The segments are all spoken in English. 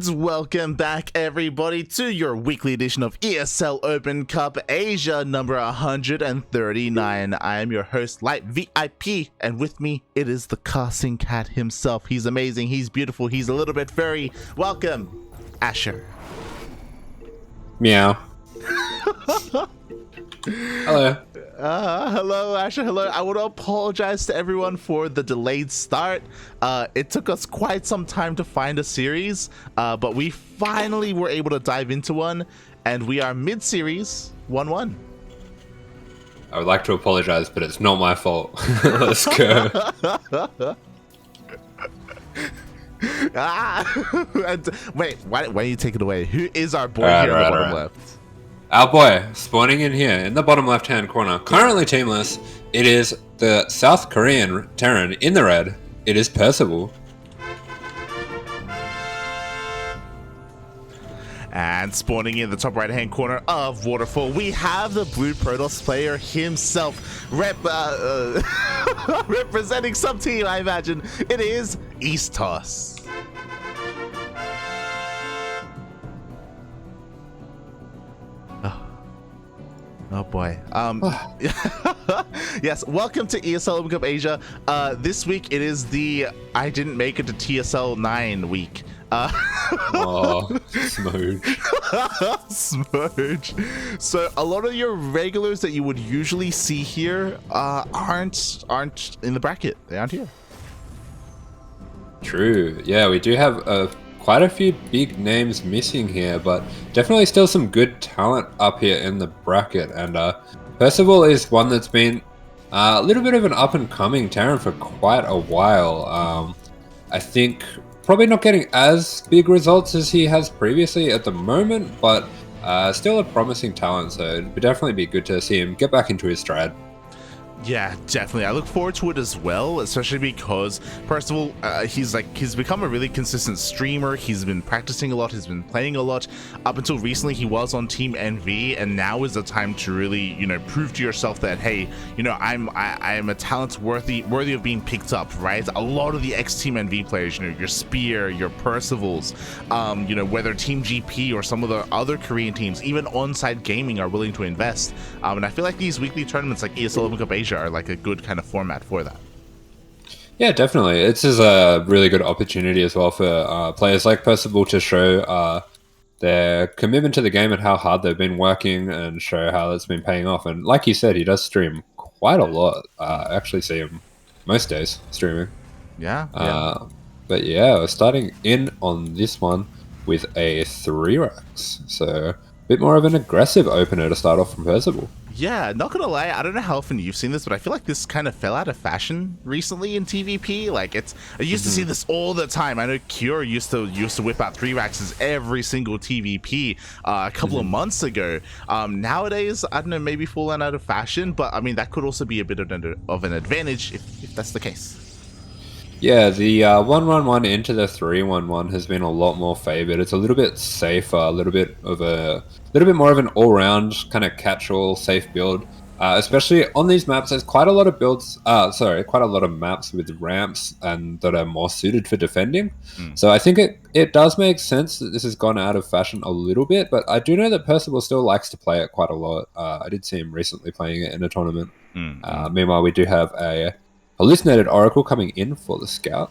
And welcome back everybody to your weekly edition of ESL Open Cup Asia number 139. I am your host Light VIP, and with me it is the casting cat himself. He's amazing, he's beautiful, he's a little bit furry. Welcome, Asher. Meow. Hello. Hello, Asher. Hello. I want to apologize to everyone for the delayed start. It took us quite some time to find a series, but we finally were able to dive into one, and we are mid-series 1-1. I would like to apologize, but it's not my fault. Let's go. And wait, why don't you take it away? Who is our boy here in the bottom left? Our boy, spawning in here in the bottom left-hand corner, currently teamless. It is the South Korean Terran in the red. It is Percival. And spawning in the top right-hand corner of Waterfall, we have the blue Protoss player himself, representing some team, I imagine. It is EastToss. Oh boy. Yes, welcome to ESL Open Cup Asia. This week it is the I didn't make it to TSL 9 week. Oh, smooch. Smooch. So a lot of your regulars that you would usually see here aren't in the bracket. They aren't here. True. Yeah, we do have quite a few big names missing here, but definitely still some good talent up here in the bracket. And Percival is one that's been a little bit of an up-and-coming Terran for quite a while. I think probably not getting as big results as he has previously at the moment, but still a promising talent, so it'd definitely be good to see him get back into his stride. Yeah, definitely. I look forward to it as well, especially because Percival, he's become a really consistent streamer. He's been practicing a lot. He's been playing a lot. Up until recently, he was on Team NV, and now is the time to really, prove to yourself that, hey, I am a talent worthy of being picked up, right? A lot of the ex-Team NV players, your Spear, your Percivals, whether Team GP or some of the other Korean teams, even Onside Gaming are willing to invest. And I feel like these weekly tournaments like ESL Open Cup Asia are like a good kind of format for that. Yeah, definitely. This is a really good opportunity as well for players like Percival to show their commitment to the game and how hard they've been working, and show how it's been paying off. And like you said, he does stream quite a lot. I actually see him most days streaming. Yeah. But yeah, we're starting in on this one with a 3 racks. So a bit more of an aggressive opener to start off from Percival. Yeah, not gonna lie, I don't know how often you've seen this, but I feel like this kind of fell out of fashion recently in TvP. Like I used to see this all the time. I know Cure used to whip out 3 racks every single TvP a couple of months ago. Nowadays, I don't know, maybe fallen out of fashion, but I mean that could also be a bit of an advantage if that's the case. Yeah, the 1-1-1 into the 3-1-1 has been a lot more favored. It's a little bit safer, a little bit more of an all-round kind of catch-all safe build. Especially on these maps, there's quite a lot of quite a lot of maps with ramps and that are more suited for defending. So I think it does make sense that this has gone out of fashion a little bit, but I do know that Percival still likes to play it quite a lot. I did see him recently playing it in a tournament. Meanwhile, we do have a hallucinated Oracle coming in for the Scout.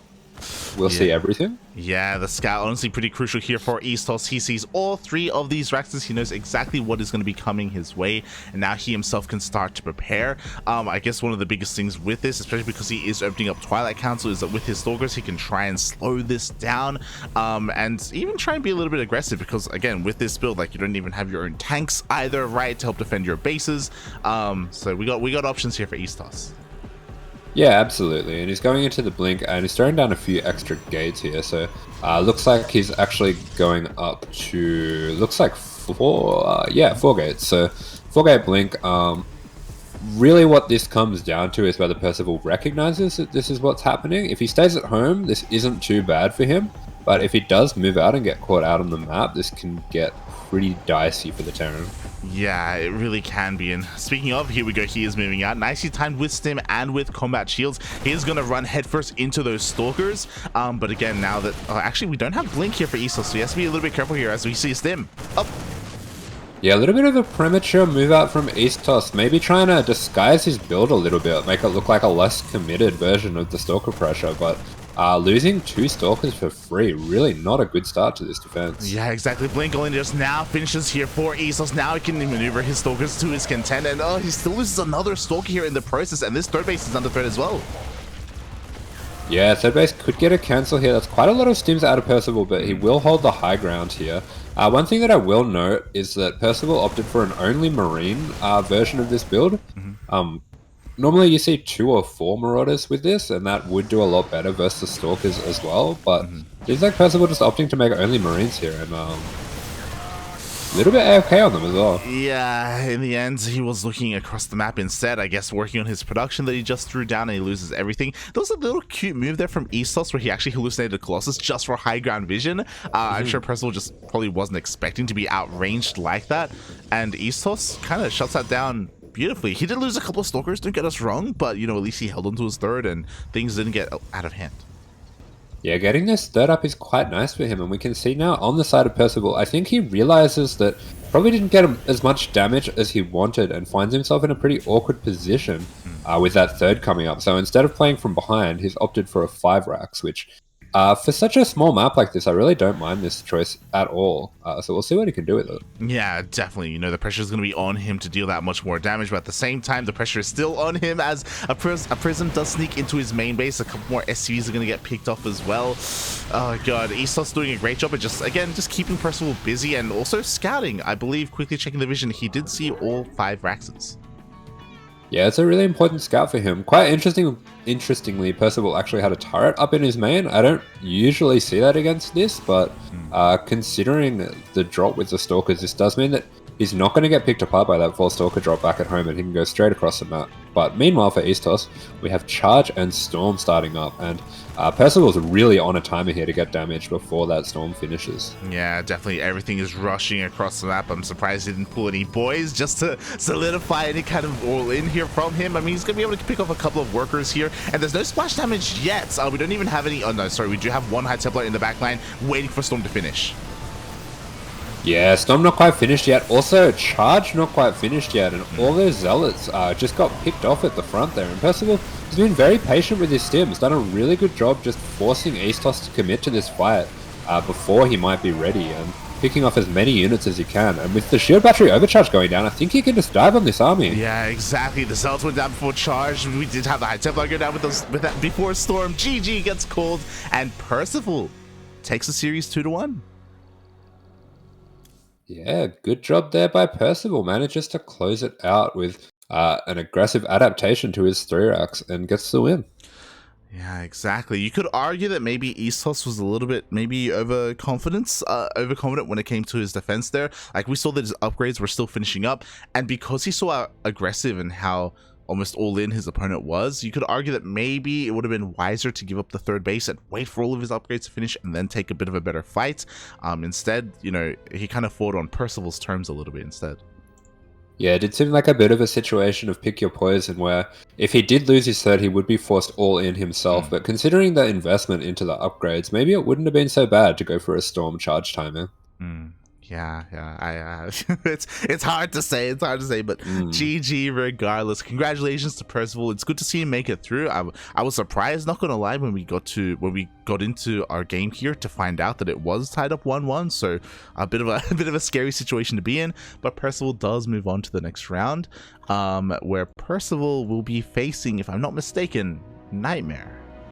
We'll see everything. Yeah, the Scout, honestly pretty crucial here for EastToss. He sees all 3 of these racks. He knows exactly what is going to be coming his way, and now he himself can start to prepare. I guess one of the biggest things with this, especially because he is opening up Twilight Council, is that with his Stalkers he can try and slow this down, and even try and be a little bit aggressive, because again, with this build, like, you don't even have your own tanks either, right, to help defend your bases. So we got options here for EastToss. Yeah, absolutely. And he's going into the blink, and he's throwing down a few extra gates here. So looks like he's actually going up to, looks like 4 gates. So 4-gate blink. Really what this comes down to is whether Percival recognizes that this is what's happening. If he stays at home, this isn't too bad for him. But if he does move out and get caught out on the map, this can get pretty dicey for the Terran. Yeah, it really can be. And speaking of, here we go. He is moving out. Nicely timed with Stim and with combat shields. He is going to run headfirst into those stalkers. But again, now that... actually, we don't have Blink here for ESL, so he has to be a little bit careful here as we see Stim. Up. Yeah, a little bit of a premature move out from EastToss. Maybe trying to disguise his build a little bit, make it look like a less committed version of the Stalker Pressure, but losing 2 Stalkers for free, really not a good start to this defense. Yeah, exactly. Blink only just now finishes here for ESL. Now he can maneuver his Stalkers to his content, and he still loses another Stalker here in the process, and this third base is under threat as well. Yeah, third base could get a cancel here. That's quite a lot of stims out of Percival, but he will hold the high ground here. One thing that I will note is that Percival opted for an only Marine version of this build. Normally you see 2 or 4 Marauders with this, and that would do a lot better versus Stalkers as well, but seems like Percival just opting to make only Marines here, and a little bit AFK on them as well. Yeah, in the end, he was looking across the map instead, I guess, working on his production that he just threw down, and he loses everything. There was a little cute move there from EastToss where he actually hallucinated Colossus just for high ground vision. I'm sure Percival just probably wasn't expecting to be outranged like that, and EastToss kind of shuts that down beautifully. He did lose a couple of Stalkers, don't get us wrong, but, you know, at least he held on to his third, and things didn't get out of hand. Yeah, getting this third up is quite nice for him, and we can see now on the side of Percival, I think he realizes that probably didn't get him as much damage as he wanted and finds himself in a pretty awkward position with that third coming up. So instead of playing from behind, he's opted for a 5 racks, which for such a small map like this, I really don't mind this choice at all. So we'll see what he can do with it. Yeah, definitely. You know, the pressure is going to be on him to deal that much more damage, but at the same time, the pressure is still on him as a Prism does sneak into his main base. A couple more SCVs are going to get picked off as well. Oh god, EastToss doing a great job at just keeping Percival busy and also scouting. I believe, quickly checking the vision, he did see all 5 Raxes. Yeah, it's a really important scout for him. Quite interestingly, Percival actually had a turret up in his main. I don't usually see that against this, but considering the drop with the Stalkers, this does mean that he's not going to get picked apart by that 4 Stalker drop back at home, and he can go straight across the map. But meanwhile, for EastToss, we have Charge and Storm starting up, and Percival's really on a timer here to get damage before that Storm finishes. Yeah, definitely everything is rushing across the map. I'm surprised he didn't pull any boys just to solidify any kind of all-in here from him. I mean, he's going to be able to pick off a couple of workers here, and there's no splash damage yet. We don't even have any... Oh, no, sorry. We do have 1 High Templar in the back line waiting for Storm to finish. Yeah, Storm not quite finished yet. Also, Charge not quite finished yet, and all those Zealots just got picked off at the front there. And Percival has been very patient with his stims, done a really good job just forcing EastToss to commit to this fight before he might be ready, and picking off as many units as he can. And with the shield battery overcharge going down, I think he can just dive on this army. Yeah, exactly. The Zealots went down before Charge. We did have the High Templar go down with that before Storm. GG gets called, and Percival takes the series 2-1. Yeah, good job there by Percival. Manages to close it out with an aggressive adaptation to his 3 racks and gets the win. Yeah, exactly. You could argue that maybe EastToss was a little bit maybe overconfident when it came to his defense there. Like, we saw that his upgrades were still finishing up, and because he saw how aggressive and how almost all in his opponent was, you could argue that maybe it would have been wiser to give up the third base and wait for all of his upgrades to finish and then take a bit of a better fight. Instead, you know, he kind of fought on Percival's terms a little bit instead. Yeah, it did seem like a bit of a situation of pick your poison, where if he did lose his third, he would be forced all in himself. But considering the investment into the upgrades, maybe it wouldn't have been so bad to go for a Storm charge timer. Yeah, it's hard to say, but GG regardless. Congratulations to Percival. It's good to see him make it through. I was surprised, not gonna lie, when we got into our game here to find out that it was tied up 1-1. So a bit of a scary situation to be in. But Percival does move on to the next round, where Percival will be facing, if I'm not mistaken, Nightmare.